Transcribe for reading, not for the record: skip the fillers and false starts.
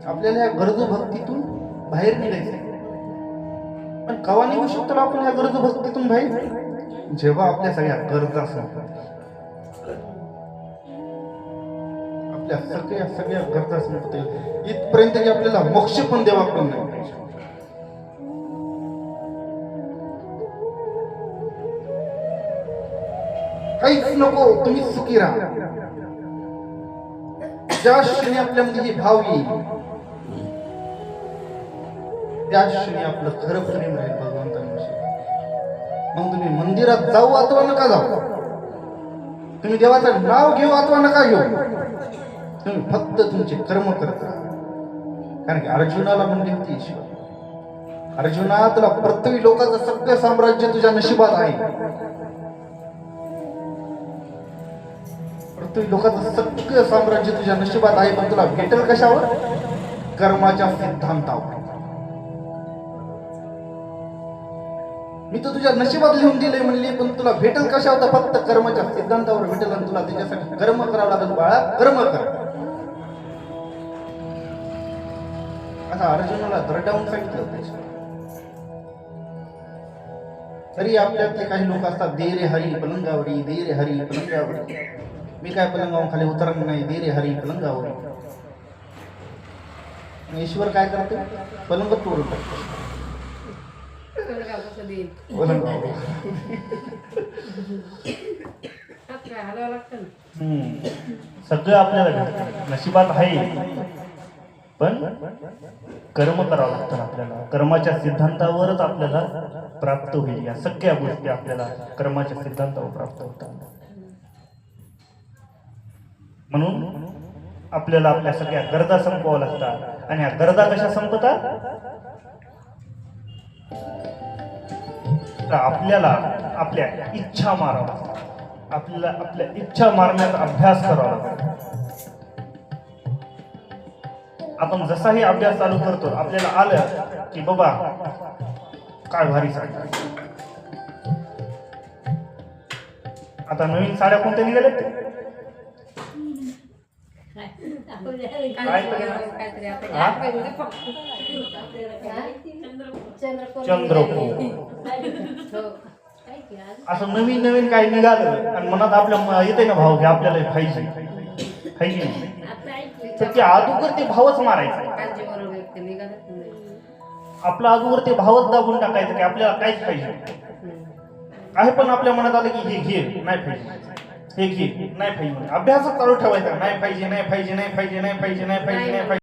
आपल्याला या गरजू भक्तीतून बाहेर निघायचं. पण कवा निघू शकतो आपण या गरजू भक्तीतून बाहेर? जेव्हा आपल्या सगळ्या गरजा संपतात. आपल्या सगळ्या गरजा संपतील इथपर्यंत की आपल्याला मोक्ष पण देवाकडून नाही. काहीच नको, तुम्ही सुखी राहा. ज्या क्षणी आपल्यामध्ये हे भाव येईल त्या क्षणी आपलं खरं प्रेम राहील भगवंतांविषयी. मग तुम्ही मंदिरात जाऊ अथवा नका जाऊ, तुम्ही देवाचं नाव घेऊ अथवा नका घेऊ, तुम्ही फक्त तुमचे कर्म करत राहा. कारण की अर्जुनाला म्हणली होती ईश्वर, अर्जुना तुला पृथ्वी लोकांचं सगळं साम्राज्य तुझ्या नशिबात आहे. पृथ्वी लोकांचं सगळं साम्राज्य तुझ्या नशिबात आहे, पण तुला भेटेल कशावर? कर्माच्या सिद्धांतावर. मी तर तुझ्या नशिबात लिहून दिले म्हणली, पण तुला भेटेल कशावर? तर फक्त कर्माच्या सिद्धांतावर भेटेल. आणि तुला त्याच्यासाठी कर्म करावं लागेल बाळा, कर्म कर. आता अर्जुनाला दरडावून सांगितलं. तरी आपल्यातले काही लोक असतात, दे रे हरी पलंगावरी, दे रे हरी पलंगावरी. मी काय पलंगावून खाली उतरणार नाही, दे रे हरी पलंगावरी. ईश्वर काय करते? पलंग तोडून टाकतो. सगळं आपल्याला नशिबात आहे, पण कर्म करावं लागतं आपल्याला. कर्माच्या सिद्धांतावरच आपल्याला प्राप्त होईल. या सगळ्या गोष्टी आपल्याला कर्माच्या सिद्धांतावर प्राप्त होतात. म्हणून आपल्याला आपल्या सगळ्या गरजा संपवाव्या लागतात. आणि ह्या गरजा कशा संपतात? तर आपल्याला आपल्या इच्छा माराव्या, आपल्याला आपल्या इच्छा मारण्याचा अभ्यास करावा लागतो. आपण जसाही अभ्यास चालू करतो, आपल्याला आलं की बाबा काय भारी साडी. आता नवीन साड्या कोणत्या निघाल्या? चंद्रपूर. असं नवीन नवीन काही निघालं आणि मनात आपल्या येते ना भाव, घ्या आपल्याला पाहिजे तर ते अगोदर ते भावच मारायचं. आपला अगोदर ते भावच दाबून टाकायचं की आपल्याला काहीच पाहिजे आहे. पण आपल्या मनात आलं की हे घे, नाही पाहिजे, हे घे, नाही पाहिजे. अभ्यास चालू ठेवायचा, नाही पाहिजे, नाही पाहिजे, नाही पाहिजे, नाही पाहिजे, नाही पाहिजे, नाही पाहिजे.